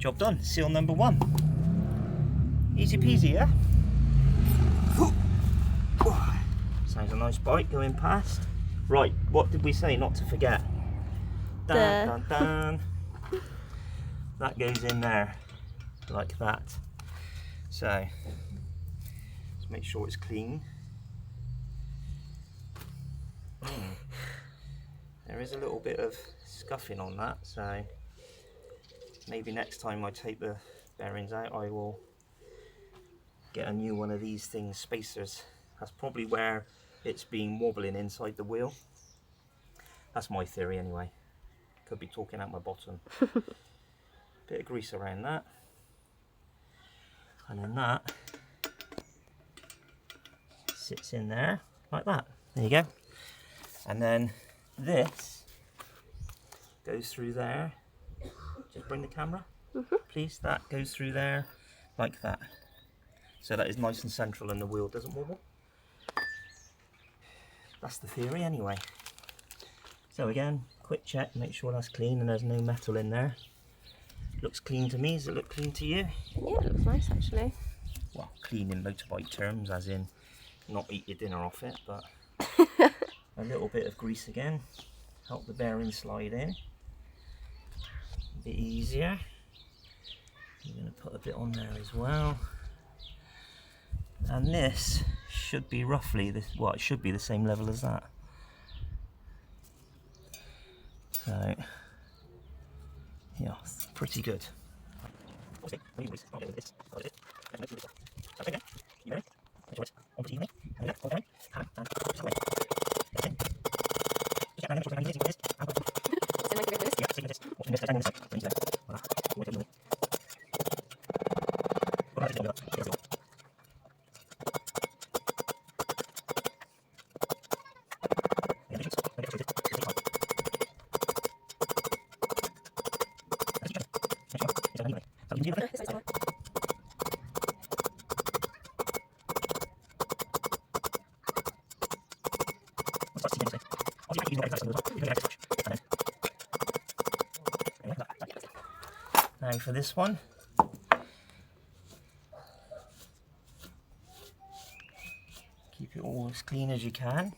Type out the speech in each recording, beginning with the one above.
Job done. Seal number 1. Easy peasy, yeah? Sounds a nice bike going past. Right, what did we say not to forget? Dun, dun, dun. That goes in there, like that. So, let's make sure it's clean. There is a little bit of scuffing on that, so maybe next time I take the bearings out I will get a new one of these things, spacers. That's probably where it's been wobbling inside the wheel. That's my theory anyway. Could be talking out my bottom. Bit of grease around that. And then that sits in there like that. There you go. And then this goes through there. Just bring the camera, please. That goes through there like that. So that is nice and central and the wheel doesn't wobble. That's the theory anyway. So again, quick check, make sure that's clean and there's no metal in there. Looks clean to me. Does it look clean to you? Yeah, it looks nice actually. Well, clean in motorbike terms, as in not eat your dinner off it, but a little bit of grease again, help the bearing slide in. A bit easier. I'm going to put a bit on there as well. And this should be roughly this. Well, it should be the same level as that. So, yeah, pretty good. Now for this one, keep it all as clean as you can.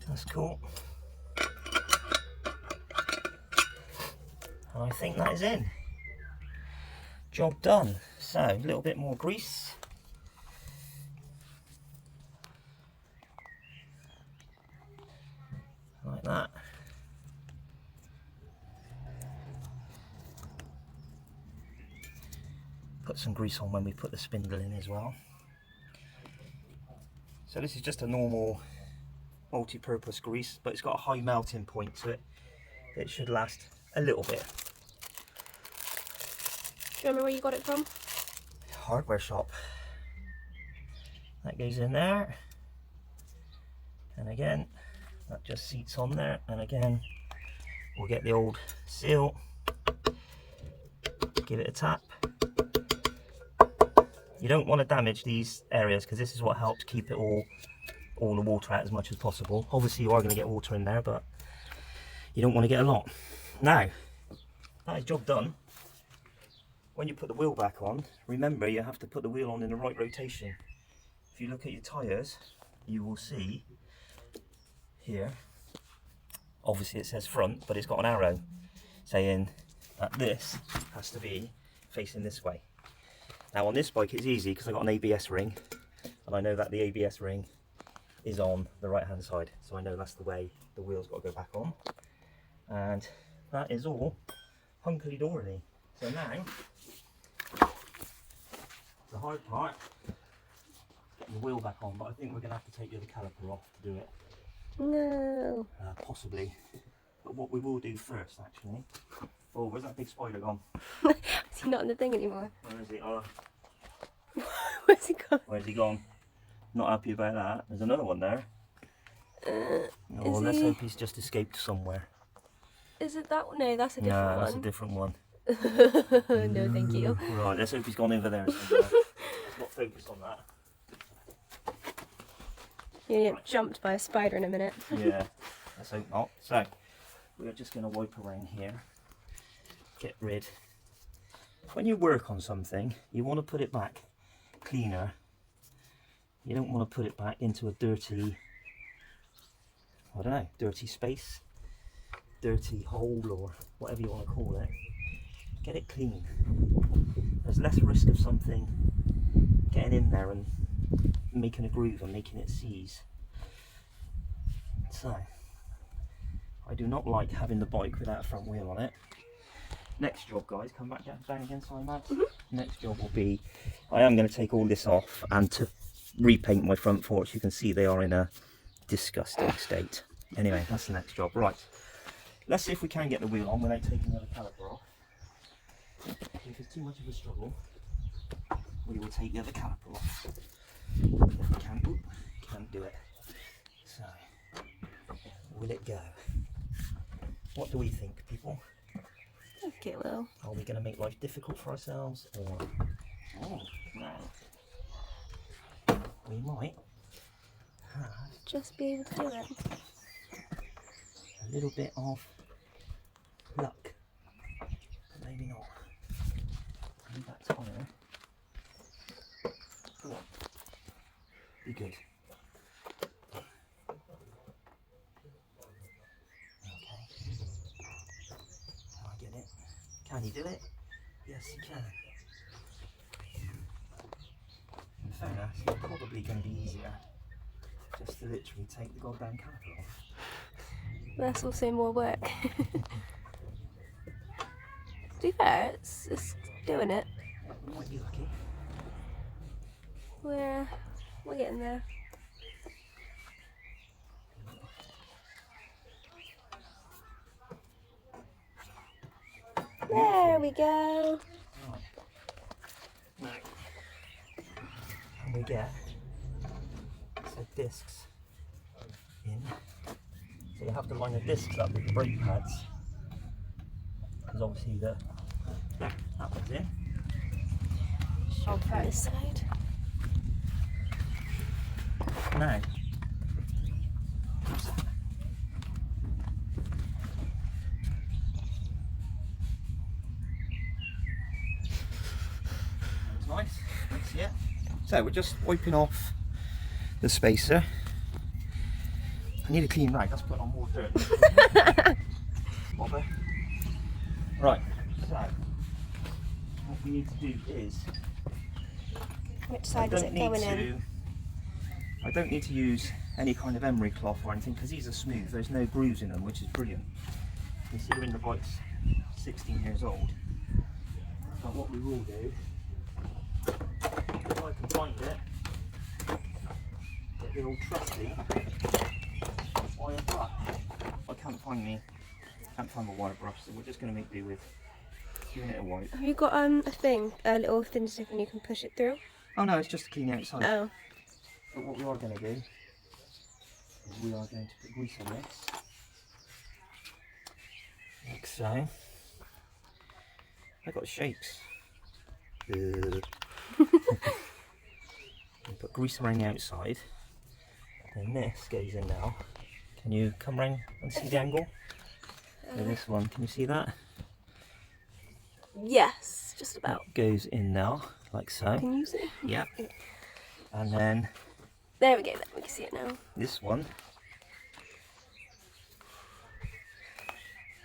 That's cool. And I think that is in. Job done. So, a little bit more grease. Like that. Put some grease on when we put the spindle in as well. So this is just a normal multi-purpose grease, but it's got a high melting point to it. It should last a little bit. Do you remember where you got it from? Hardware shop. That goes in there. And again, that just seats on there. And again, we'll get the old seal. Give it a tap. You don't want to damage these areas because this is what helps keep it all the water out as much as possible. Obviously you are going to get water in there, but you don't want to get a lot. Now, that is job done. When you put the wheel back on, remember you have to put the wheel on in the right rotation. If you look at your tyres, you will see here, obviously it says front, but it's got an arrow saying that this has to be facing this way. Now on this bike it's easy because I've got an ABS ring, and I know that the ABS ring is on the right hand side, so I know that's the way the wheel's got to go back on. And that is all hunky dory. So now, the hard part, the wheel back on, but I think we're going to have to take the other caliper off to do it. No. Possibly. But what we will do first, actually, Oh, where's that big spider gone? Is he not in the thing anymore? Where is he? Oh, Where's he gone? where's he gone? Not happy about that. There's another one there. Oh, Is let's he? hope he's just escaped somewhere. Is it that one? No, that's a different No, that's a one. different one. No, thank you. Right, let's hope he's gone over there somewhere. Let's not focus on that. You're gonna get jumped by a spider in a minute. Yeah, let's hope not. So, we're just going to wipe around here. Get rid. When you work on something, you want to put it back cleaner. You don't want to put it back into a dirty, I don't know, dirty space, dirty hole, or whatever you want to call it. Get it clean. There's less risk of something getting in there and making a groove and making it seize. So, I do not like having the bike without a front wheel on it. Next job, guys, come back down again, sorry, Matt. Next job will be, I am going to take all this off and to repaint my front forks. You can see they are in a disgusting state. Anyway, that's the next job. Right, let's see if we can get the wheel on without taking the other caliper off. If it's too much of a struggle, we will take the other caliper off. If we can't do it. So, will it go? What do we think, people? Okay, well. Are we going to make life difficult for ourselves, or oh, no? We might have Just be able to do it. a little bit of luck, but maybe not. Leave that tire. Come on. Be good. Can you do it? Yes, you can. In fairness, it's probably going to be easier just to literally take the goddamn caliper off. That's also more work. To be fair, it's doing it. We might be lucky. We're getting there. There we go. Now, and we get so discs in. So you have to line the discs up with the brake pads, because obviously that one's in. On this side. Now, that's nice. That's it. So we're just wiping off the spacer. I need a clean rag. Let's put on more dirt. Bother. Right. So what we need to do is. Which side is it going in? I don't need to use any kind of emery cloth or anything because these are smooth. There's no grooves in them, which is brilliant. Considering the bike's 16 years old. But what we will do, if I can find it, get the old trusty wire brush. I can't find my wire brush, so we're just going to make do with giving it a wipe. Have you got a little thin stick and you can push it through? Oh no, it's just to clean the outside. Oh. But what we are going to do is we are going to put grease on this, like so. I got shakes. Put grease around the outside. Then this goes in now. Can you come round and see the angle? So this one, can you see that? Yes, just about. That goes in now, like so. Can you see? Yeah. And then There we go, we can see it now. this one,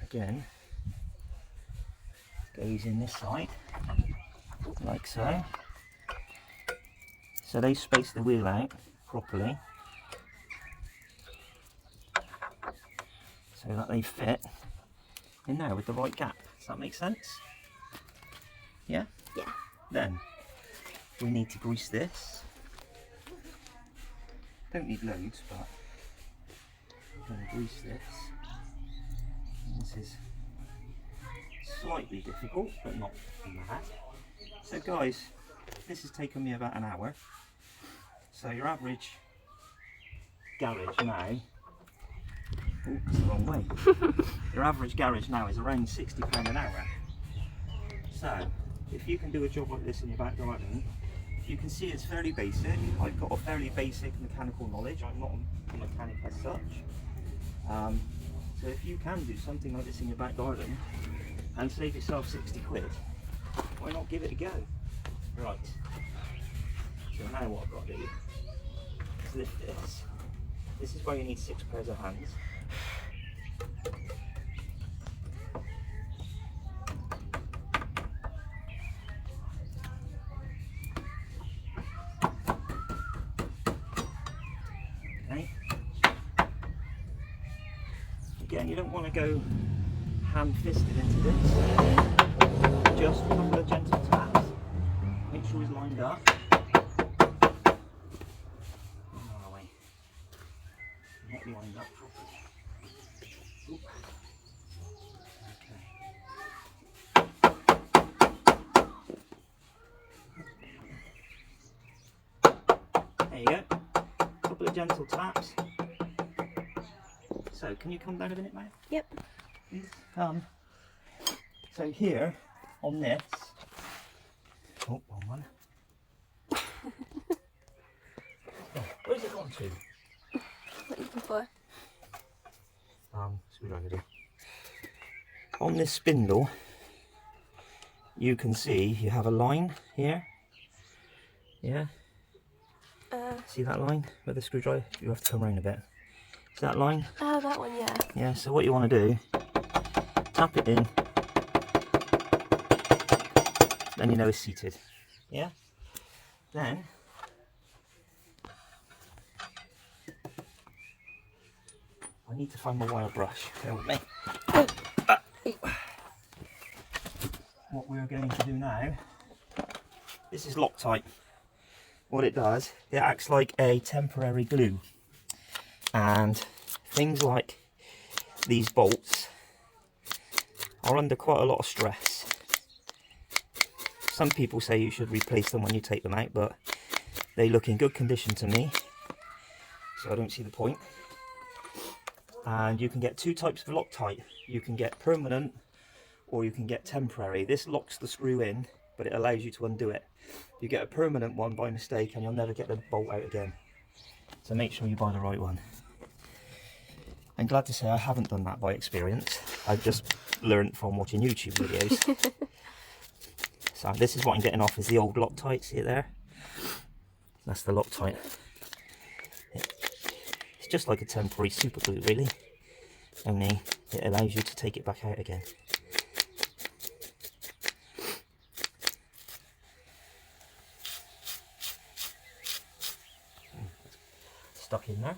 again, goes in this side, like so. So they space the wheel out properly, so that they fit in there with the right gap. Does that make sense? Yeah? Yeah. Then we need to grease this. Don't need loads, but I'm going to grease this. And this is slightly difficult, but not mad. So guys, this has taken me about an hour. So your average garage now, oh, it's the wrong way. Your average garage now is around £60 an hour. So if you can do a job like this in your back garden, you can see it's fairly basic. I've got a fairly basic mechanical knowledge. I'm not a mechanic as such. So if you can do something like this in your back garden and save yourself 60 quid, why not give it a go? Right. So now what I've got to do is lift this. This is where you need 6 pairs of hands. Okay. Again, you don't want to go ham-fisted into this. Just a couple of gentle taps. Make sure it's lined up. Not lined up properly. Oop. Okay. There you go. Couple of gentle taps. So, can you come down a minute, mate? Yep. Please. So here, on this. Oh, wrong one. Oh, where's it gone to? What are you looking for? Screwdriver do. On this spindle, you can see you have a line here. Yeah. See that line with the screwdriver? You have to come around a bit. See that line? Oh, that one, yeah. Yeah. So what you want to do? Tap it in. Then you know it's seated. Yeah. Then. I need to find my wire brush. Bear with me. What we're going to do now, this is Loctite. What it does, it acts like a temporary glue. And things like these bolts are under quite a lot of stress. Some people say you should replace them when you take them out, but they look in good condition to me, so I don't see the point. And you can get 2 types of Loctite. You can get permanent or you can get temporary. This locks the screw in, but it allows you to undo it. You get a permanent one by mistake and you'll never get the bolt out again. So make sure you buy the right one. I'm glad to say I haven't done that by experience. I've just learned from watching YouTube videos. So this is what I'm getting off, is the old Loctite, see it there? That's the Loctite. It's just like a temporary super glue really, only it allows you to take it back out again. Stuck in there.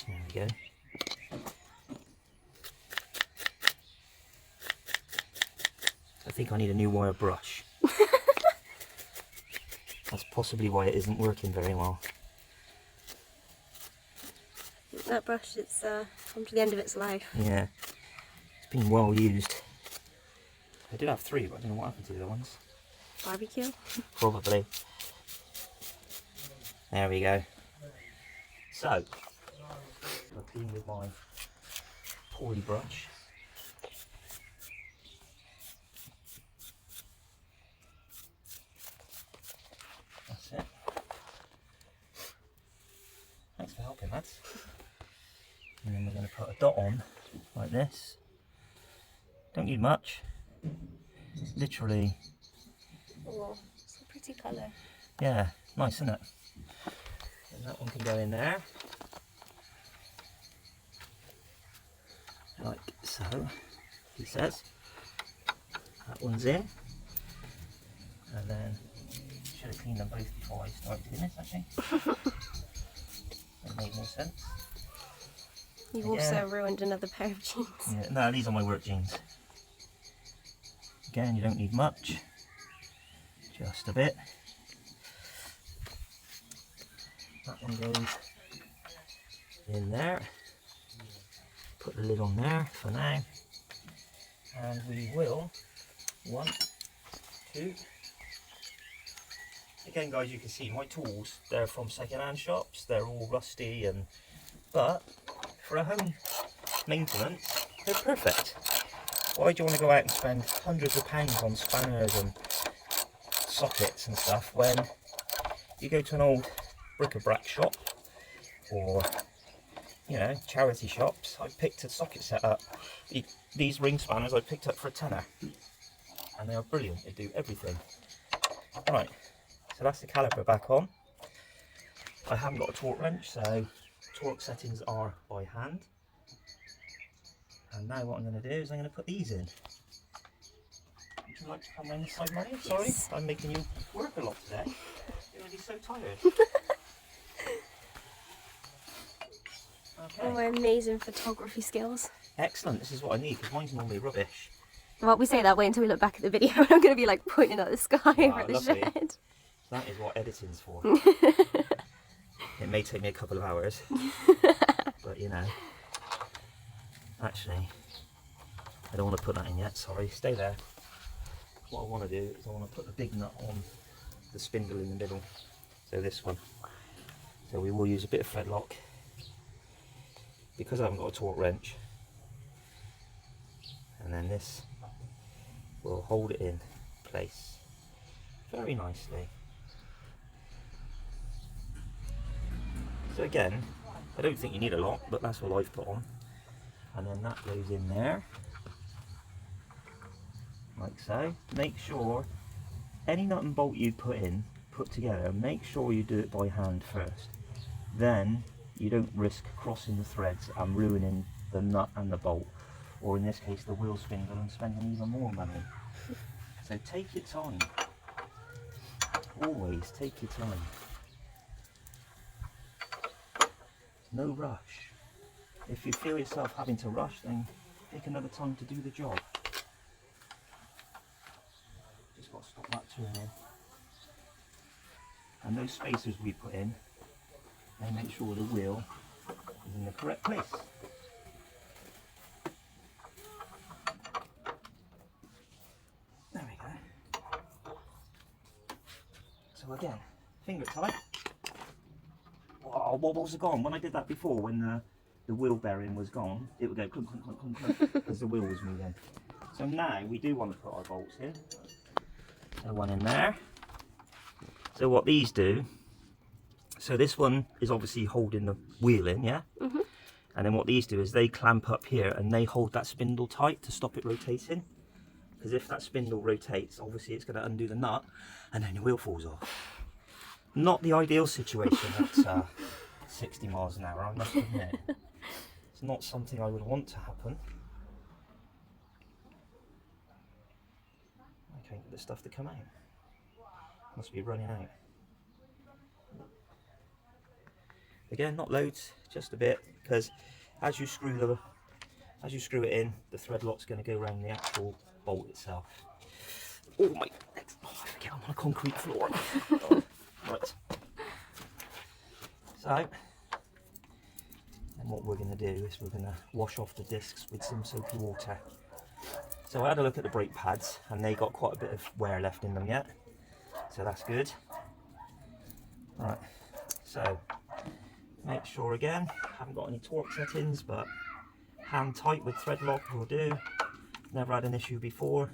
There we go. I think I need a new wire brush. That's possibly why it isn't working very well. That brush, it's come to the end of its life. Yeah, it's been well used. I did have 3, but I don't know what happened to the other ones. Barbecue? Probably. There we go. So, I'll clean with my poly brush. That's it. Thanks for helping, lads. And then we're going to put a dot on, like this. Don't need much. Literally. Oh, it's a pretty colour. Yeah, nice, isn't it? And that one can go in there. Like so, he says. That one's in. And then, should have cleaned them both before I started doing this actually. It made more sense. You've also ruined another pair of jeans. Yeah, no, these are my work jeans. Again, you don't need much. Just a bit. That one goes in there. Put the lid on there for now. And we will, 1, 2. Again guys, you can see my tools, they're from second-hand shops, they're all rusty, but for a home maintenance, they're perfect. Why do you want to go out and spend hundreds of pounds on spanners and sockets and stuff when you go to an old bric-a-brac shop or, you know, charity shops? I picked a socket set up. These ring spanners I picked up for a tenner, and they are brilliant. They do everything. Right, so that's the caliper back on. I haven't got a torque wrench, so torque settings are by hand. And now what I'm going to do is I'm going to put these in. Would you like to come around this side, Maria? Sorry, I'm making you work a lot today. You're going to be so tired. Okay. Oh, my amazing photography skills. Excellent, this is what I need because mine's normally rubbish. Well, we say that, wait until we look back at the video and I'm going to be like pointing at the sky over at the lovely. shed. That is what editing's for. It may take me a couple of hours, but you know. Actually, I don't want to put that in yet, sorry, stay there. What I want to do is I want to put the big nut on the spindle in the middle, so this one. So we will use a bit of thread lock, because I haven't got a torque wrench, and then this will hold it in place very nicely. So again, I don't think you need a lot, but that's what I've put on. And then that goes in there, like so. Make sure any nut and bolt you put together, make sure you do it by hand first. Then you don't risk crossing the threads and ruining the nut and the bolt, or in this case the wheel spindle, and spending even more money. So take your time. Always take your time. No rush. If you feel yourself having to rush, then take another time to do the job. Just got to stop that turning. And those spacers we put in, they make sure the wheel is in the correct place. There we go. So again, finger tight. Oh, wobbles are gone. When I did that before, when the wheel bearing was gone, it would go clunk, clunk, clunk, clunk, clunk as the wheel was moving. So now we do want to put our bolts in. So one in there. So what these do, so this one is obviously holding the wheel in, yeah? Mm-hmm. And then what these do is they clamp up here and they hold that spindle tight to stop it rotating. Because if that spindle rotates, obviously it's going to undo the nut and then the wheel falls off. Not the ideal situation at 60 miles an hour, I must admit. It's not something I would want to happen. I can't get this stuff to come out. Must be running out. Again, not loads, just a bit, because as you screw it in, the thread lock's going to go around the actual bolt itself. Oh my! Oh, I forget I'm on a concrete floor. Oh, right. So, and what we're going to do is we're going to wash off the discs with some soapy water. So I had a look at the brake pads and they got quite a bit of wear left in them yet. So that's good. Right, so make sure again, haven't got any torque settings, but hand tight with thread lock will do. Never had an issue before,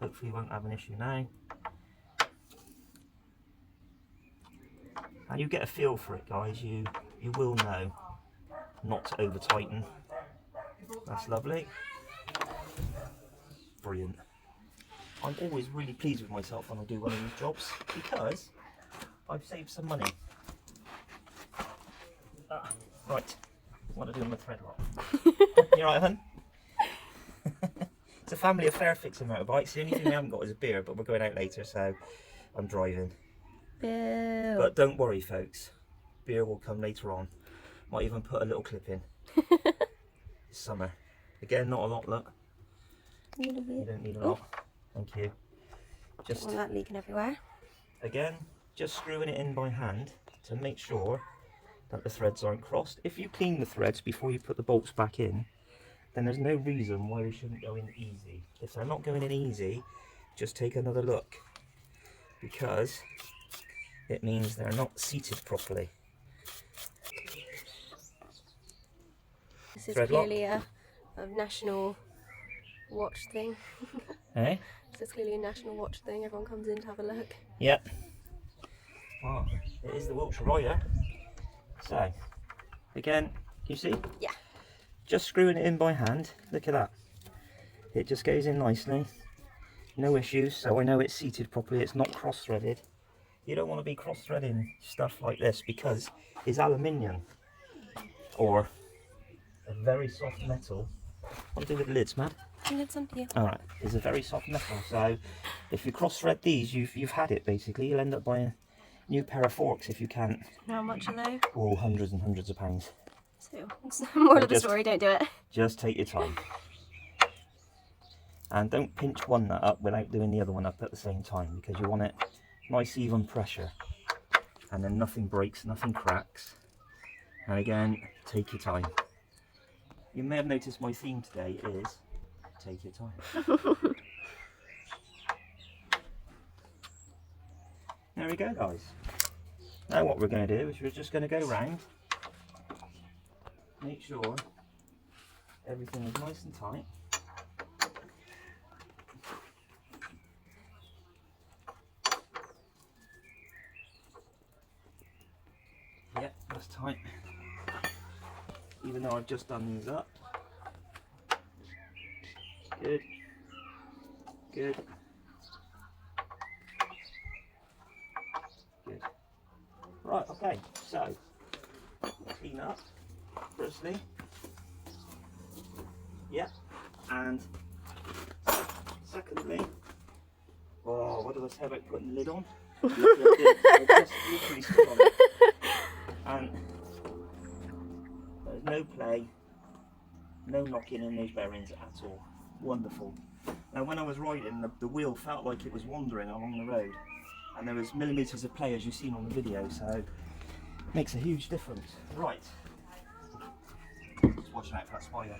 hopefully won't have an issue now. And you get a feel for it, guys, you will know not to over tighten. That's lovely. Brilliant. I'm always really pleased with myself when I do one of these jobs because I've saved some money. Right, what do I do with my thread lock? You right, hun? It's a family affair fixing motorbikes. The only thing we haven't got is a beer, but we're going out later, so I'm driving. Boo. But don't worry, folks. Beer will come later on. Might even put a little clip in. This summer. Again, not a lot, look. You don't need a lot. Thank you. Just don't want that leaking everywhere. again, just screwing it in by hand to make sure that the threads aren't crossed. If you clean the threads before you put the bolts back in, then there's no reason why they shouldn't go in easy. If they're not going in easy, just take another look, because it means they're not seated properly. This is Thread lock. clearly a national watch thing. Eh? This is clearly a national watch thing. Everyone comes in to have a look. Yep. Well, it is the Wiltshire Rider. So, again, you see? Yeah. Just screwing it in by hand. Look at that. It just goes in nicely. No issues. So I know it's seated properly. It's not cross-threaded. You don't want to be cross-threading stuff like this because it's aluminium or a very soft metal. What do you do with the lids, man? It's on you. Alright, it's a very soft metal, so if you cross-thread these, you've had it basically. You'll end up buying a new pair of forks if you can't. How much are they? Oh, hundreds and hundreds of pounds. So, moral of the just- story, don't do it. Just take your time. And don't pinch one nut up without doing the other one up at the same time, because you want it nice even pressure. And then nothing breaks, nothing cracks. And again, take your time. You may have noticed my theme today is take your time. There we go, guys. Now what we're going to do is we're just going to go round, make sure everything is nice and tight. Yep, that's tight. Even though I've just done these up. Good. Good. Good. Right, okay, so clean up firstly. Yep, and secondly, oh, what did I say about putting the lid on? Look, just literally stick on it. And there's no play, no knocking in those bearings at all. Wonderful. Now when I was riding, the wheel felt like it was wandering along the road, and there was millimetres of play as you've seen on the video, so it makes a huge difference. Right, just watching out for that spider.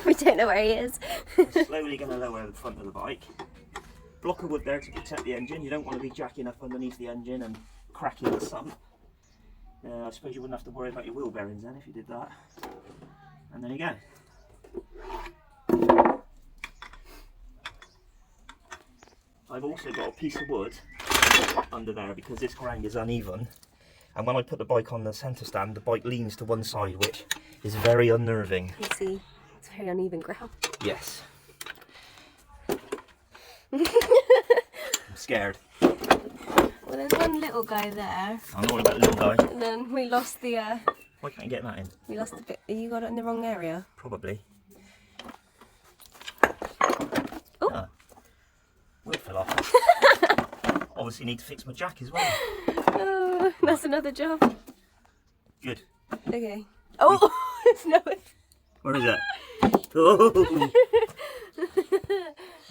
We don't know where he is. I'm slowly going to lower the front of the bike. Block of wood there to protect the engine. You don't want to be jacking up underneath the engine and cracking the sump. I suppose you wouldn't have to worry about your wheel bearings then if you did that. And there you go. I've also got a piece of wood under there because this ground is uneven. And when I put the bike on the centre stand, the bike leans to one side, which is very unnerving. You see, it's very uneven ground. Yes. I'm scared. Well, there's one little guy there, I know about the little guy. and then we lost the. Why can't you get that in? We lost the bit. You got it in the wrong area. Probably. Oh. Ah. Wheel fell off. Obviously need to fix my jack as well. Oh, that's another job. Good. Okay. Oh, it's no. Where is it? Oh.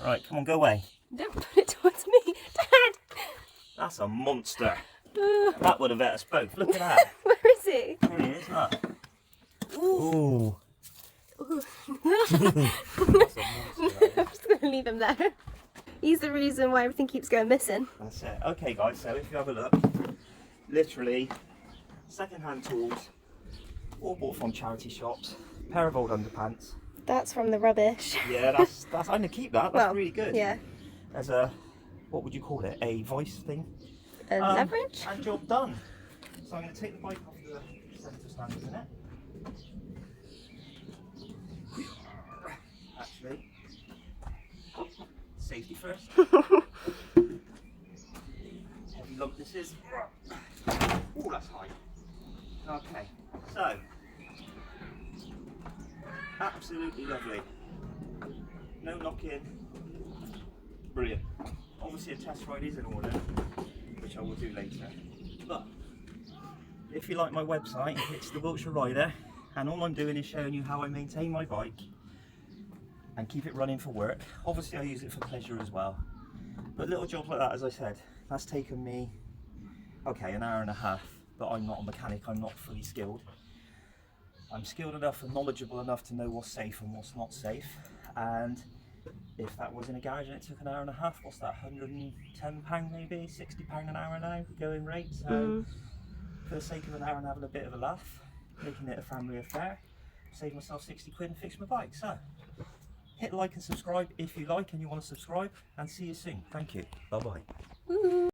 Right, come on, go away. Don't put it towards me, Dad. That's a monster. That would have hurt us both. Look at that. Where is he? There he is, look. Ooh. That's a monster. I'm just gonna leave him there. He's the reason why everything keeps going missing. That's it. Okay, guys, so if you have a look, literally second-hand tools, all bought from charity shops, pair of old underpants. That's from the rubbish. Yeah, that's I'm gonna keep that. That's Well, really good. Yeah. As a, what would you call it? A vice thing. Leverage? And job done. So I'm gonna take the bike off the centre stand in a minute. Actually, safety first. Heavy lump this is. Oh, that's high. Okay, so absolutely lovely. No knocking. Brilliant. Obviously a test ride is in order, which I will do later. But if you like my website, it's the Wiltshire Rider, and all I'm doing is showing you how I maintain my bike and keep it running for work. Obviously I use it for pleasure as well. But little jobs like that, as I said, that's taken me, okay, an hour and a half but I'm not a mechanic, I'm not fully skilled. I'm skilled enough and knowledgeable enough to know what's safe and what's not safe. And if that was in a garage and it took an hour and a half, what's that, £110 maybe, £60 an hour now, going rate. So for the sake of an hour and having a bit of a laugh, making it a family affair, save myself 60 quid and fix my bike. So hit like and subscribe if you like and you want to subscribe, and see you soon. Thank you. Bye bye.